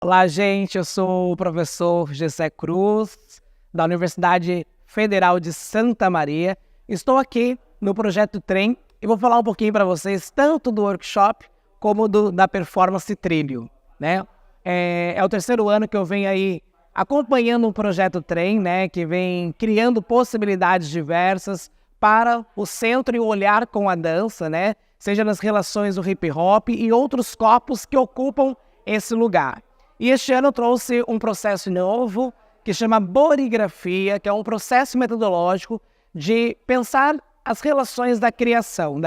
Olá, gente. Eu sou o professor Gessé Cruz, da Universidade Federal de Santa Maria. Estou aqui no Projeto Trem e vou falar um pouquinho para vocês tanto do workshop como da performance trilho, né? É o terceiro ano que eu venho aí acompanhando o Projeto Trem, né? Que vem criando possibilidades diversas para o centro e o olhar com a dança, né? Seja nas relações do hip hop e outros corpos que ocupam esse lugar. E este ano eu trouxe um processo novo que chama borigrafia, que é um processo metodológico de pensar as relações da criação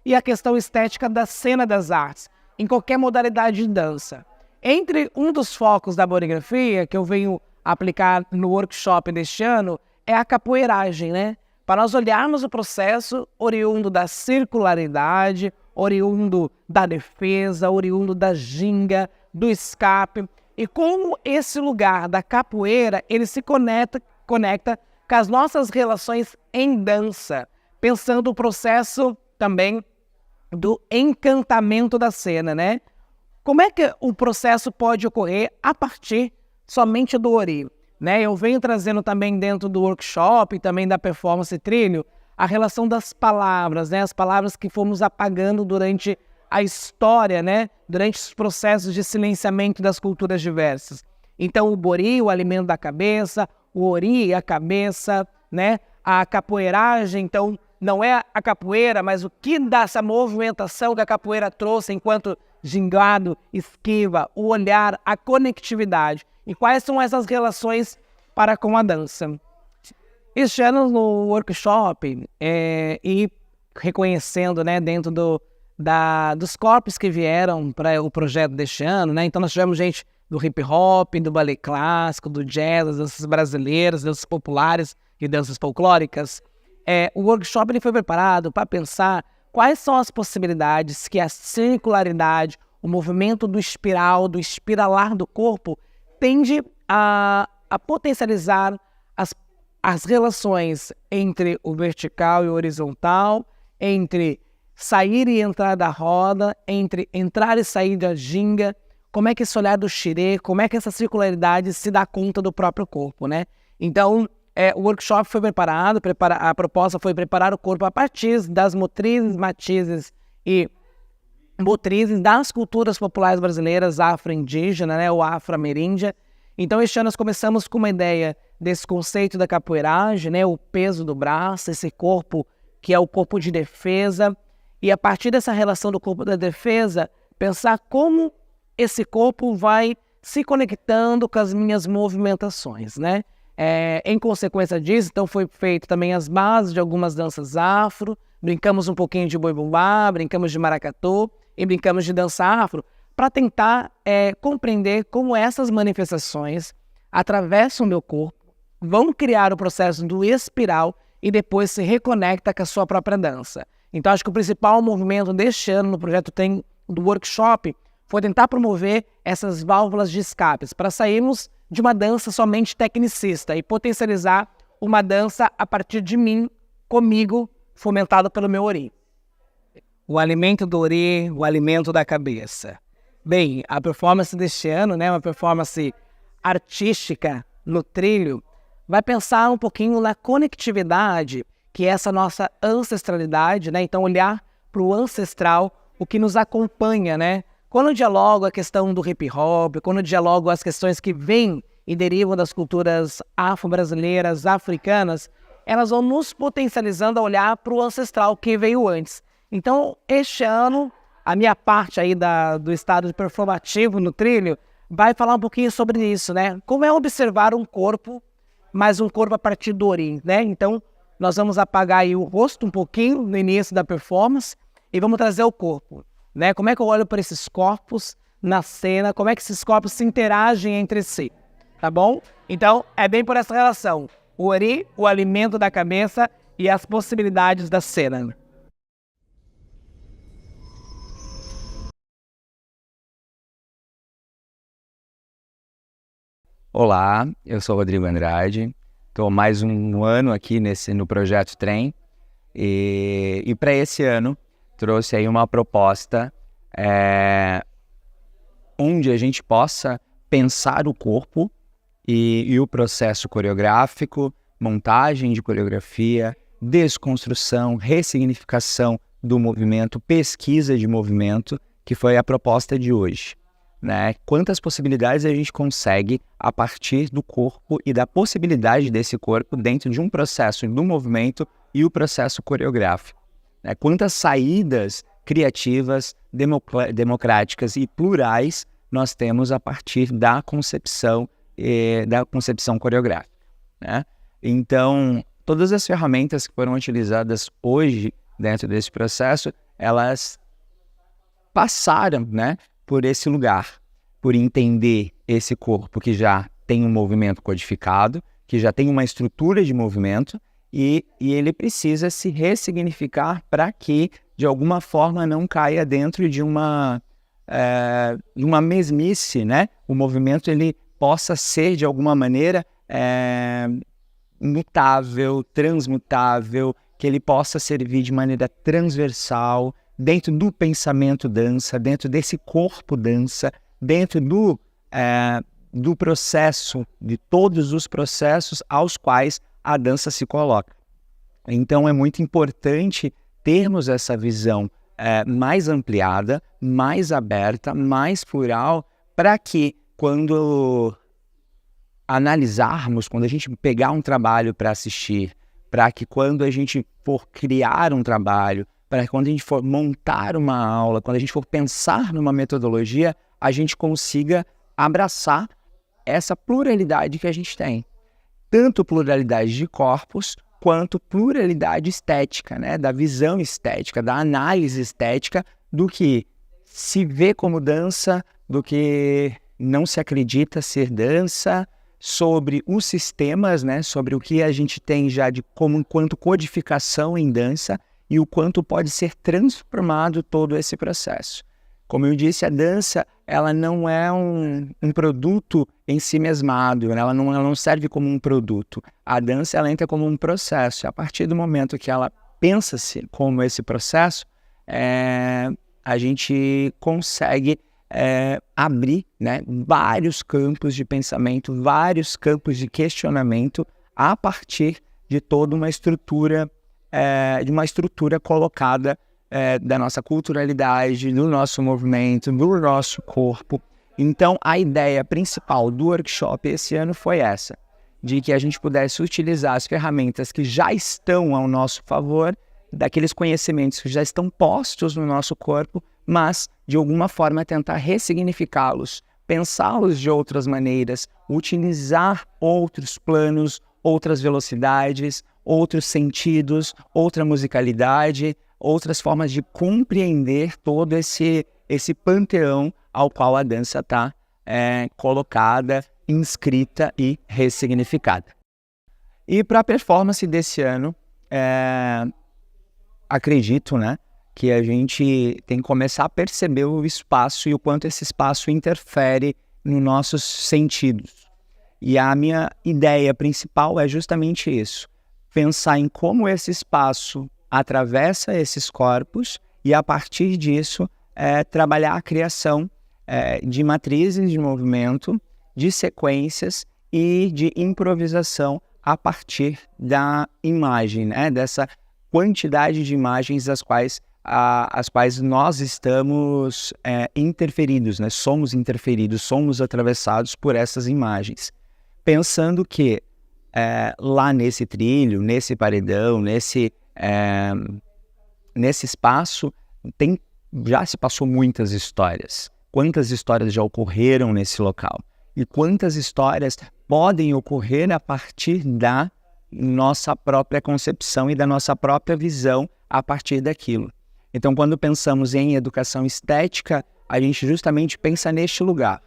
e a questão estética da cena das artes, em qualquer modalidade de dança. Entre um dos focos da borigrafia, que eu venho aplicar no workshop deste ano, é a capoeiragem, né? Para nós olharmos o processo oriundo da circularidade, oriundo da defesa, oriundo da ginga, do escape, e como esse lugar da capoeira, ele se conecta com as nossas relações em dança, pensando o processo também do encantamento da cena, né? Como é que o processo pode ocorrer a partir somente do ori, né? Eu venho trazendo também dentro do workshop e também da performance trilho a relação das palavras, né? As palavras que fomos apagando durante a história, né? Durante os processos de silenciamento das culturas diversas. Então o bori, o alimento da cabeça, o ori, a cabeça, né? A capoeiragem, então não é a capoeira, mas o que dá essa movimentação que a capoeira trouxe enquanto gingado, esquiva, o olhar, a conectividade. E quais são essas relações para com a dança? Este ano no workshop, e reconhecendo, né, dentro dos corpos que vieram para o projeto deste ano, né? Então nós tivemos gente do hip hop, do ballet clássico, do jazz, das danças brasileiras, danças populares e danças folclóricas. O workshop ele foi preparado para pensar quais são as possibilidades que a circularidade, o movimento do espiral, do espiralar do corpo, tende a potencializar as relações entre o vertical e o horizontal, entre sair e entrar da roda, entre entrar e sair da ginga, como é que esse olhar do xirê, como é que essa circularidade se dá conta do próprio corpo, né? Então, o workshop foi preparado, a proposta foi preparar o corpo a partir das motrizes, matizes e motrizes das culturas populares brasileiras afro-indígena, né, ou afro-ameríndia. Então, este ano nós começamos com uma ideia desse conceito da capoeiragem, né, o peso do braço, esse corpo que é o corpo de defesa, e a partir dessa relação do corpo da defesa, pensar como esse corpo vai se conectando com as minhas movimentações, né? Em consequência disso, então foi feito também as bases de algumas danças afro, brincamos um pouquinho de boi-bumbá, brincamos de maracatu e brincamos de dança afro, para tentar compreender como essas manifestações atravessam o meu corpo, vão criar o processo do espiral e depois se reconecta com a sua própria dança. Então acho que o principal movimento deste ano no projeto Trem do workshop foi tentar promover essas válvulas de escapes, para sairmos de uma dança somente tecnicista e potencializar uma dança a partir de mim, comigo, fomentada pelo meu ori. O alimento do ori, o alimento da cabeça. Bem, a performance deste ano, né, uma performance artística no trilho, vai pensar um pouquinho na conectividade, que é essa nossa ancestralidade, né? Então olhar para o ancestral, o que nos acompanha, né? Quando eu dialogo a questão do hip hop, quando eu dialogo as questões que vêm e derivam das culturas afro-brasileiras, africanas, elas vão nos potencializando a olhar para o ancestral que veio antes. Então, este ano, a minha parte aí do estado performativo no trilho vai falar um pouquinho sobre isso, né? Como é observar um corpo, mas um corpo a partir do ori, né? Então, nós vamos apagar aí o rosto um pouquinho no início da performance e vamos trazer o corpo, né? Como é que eu olho para esses corpos na cena, como é que esses corpos se interagem entre si, tá bom? Então, é bem por essa relação, o ori, o alimento da cabeça e as possibilidades da cena. Olá, eu sou o Rodrigo Andrade, estou mais um ano aqui no Projeto Trem e para esse ano trouxe aí uma proposta onde a gente possa pensar o corpo e o processo coreográfico, montagem de coreografia, desconstrução, ressignificação do movimento, pesquisa de movimento, que foi a proposta de hoje, né? Quantas possibilidades a gente consegue a partir do corpo e da possibilidade desse corpo dentro de um processo do movimento e o processo coreográfico, né? Quantas saídas criativas, democráticas e plurais nós temos a partir da concepção coreográfica, né? Então, todas as ferramentas que foram utilizadas hoje dentro desse processo, elas passaram, né, por esse lugar, por entender esse corpo que já tem um movimento codificado, que já tem uma estrutura de movimento, e ele precisa se ressignificar para que, de alguma forma, não caia dentro de uma mesmice, né? O movimento ele possa ser, de alguma maneira, mutável, transmutável, que ele possa servir de maneira transversal, dentro do pensamento dança, dentro desse corpo dança, dentro do processo, de todos os processos aos quais a dança se coloca. Então é muito importante termos essa visão mais ampliada, mais aberta, mais plural, para que quando analisarmos, quando a gente pegar um trabalho para assistir, para que quando a gente for criar um trabalho, para que quando a gente for montar uma aula, quando a gente for pensar numa metodologia, a gente consiga abraçar essa pluralidade que a gente tem. Tanto pluralidade de corpos, quanto pluralidade estética, né? Da visão estética, da análise estética, do que se vê como dança, do que não se acredita ser dança, sobre os sistemas, né? Sobre o que a gente tem já de como enquanto codificação em dança e o quanto pode ser transformado todo esse processo. Como eu disse, a dança ela não é um produto em si mesmado, ela não serve como um produto. A dança ela entra como um processo. A partir do momento que ela pensa-se como esse processo, a gente consegue abrir, né, vários campos de pensamento, vários campos de questionamento a partir de toda uma estrutura, colocada da nossa culturalidade, do nosso movimento, do nosso corpo. Então, a ideia principal do workshop esse ano foi essa, de que a gente pudesse utilizar as ferramentas que já estão ao nosso favor, daqueles conhecimentos que já estão postos no nosso corpo, mas, de alguma forma, tentar ressignificá-los, pensá-los de outras maneiras, utilizar outros planos, outras velocidades, outros sentidos, outra musicalidade, outras formas de compreender todo esse panteão ao qual a dança está colocada, inscrita e ressignificada. E para a performance desse ano, acredito, né, que a gente tem que começar a perceber o espaço e o quanto esse espaço interfere nos nossos sentidos. E a minha ideia principal é justamente isso, pensar em como esse espaço atravessa esses corpos e, a partir disso, trabalhar a criação de matrizes de movimento, de sequências e de improvisação a partir da imagem, né? Dessa quantidade de imagens as quais nós estamos interferidos, né? Somos interferidos, somos atravessados por essas imagens. Pensando que lá nesse trilho, nesse paredão, nesse espaço, já se passou muitas histórias. Quantas histórias já ocorreram nesse local? E quantas histórias podem ocorrer a partir da nossa própria concepção e da nossa própria visão a partir daquilo. Então, quando pensamos em educação estética, a gente justamente pensa neste lugar.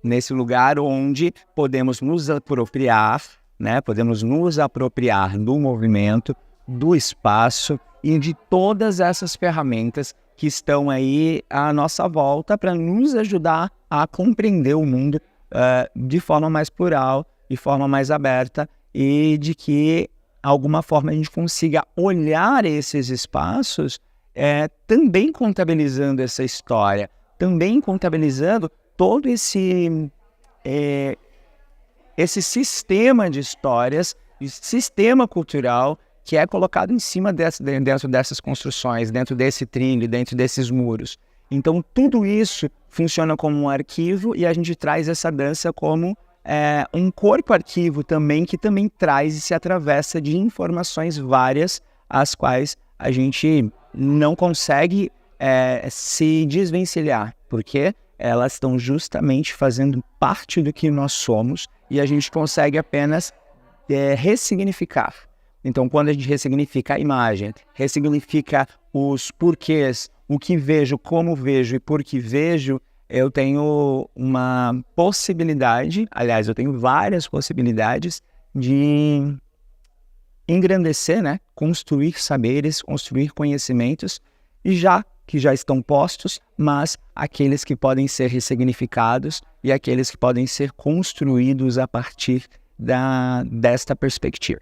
Nesse lugar onde podemos nos apropriar, né? Podemos nos apropriar do movimento, do espaço e de todas essas ferramentas que estão aí à nossa volta para nos ajudar a compreender o mundo de forma mais plural, de forma mais aberta e de que, de alguma forma, a gente consiga olhar esses espaços também contabilizando essa história, também contabilizando todo esse sistema de histórias, sistema cultural que é colocado em cima dentro dessas construções, dentro desse trilho, dentro desses muros. Então, tudo isso funciona como um arquivo e a gente traz essa dança como um corpo-arquivo também, que também traz e se atravessa de informações várias, as quais a gente não consegue se desvencilhar, porque elas estão justamente fazendo parte do que nós somos e a gente consegue apenas ressignificar. Então, quando a gente ressignifica a imagem, ressignifica os porquês, o que vejo, como vejo e por que vejo, eu tenho uma possibilidade, aliás, eu tenho várias possibilidades de engrandecer, né? Construir saberes, construir conhecimentos, e que já estão postos, mas aqueles que podem ser ressignificados e aqueles que podem ser construídos a partir desta perspectiva.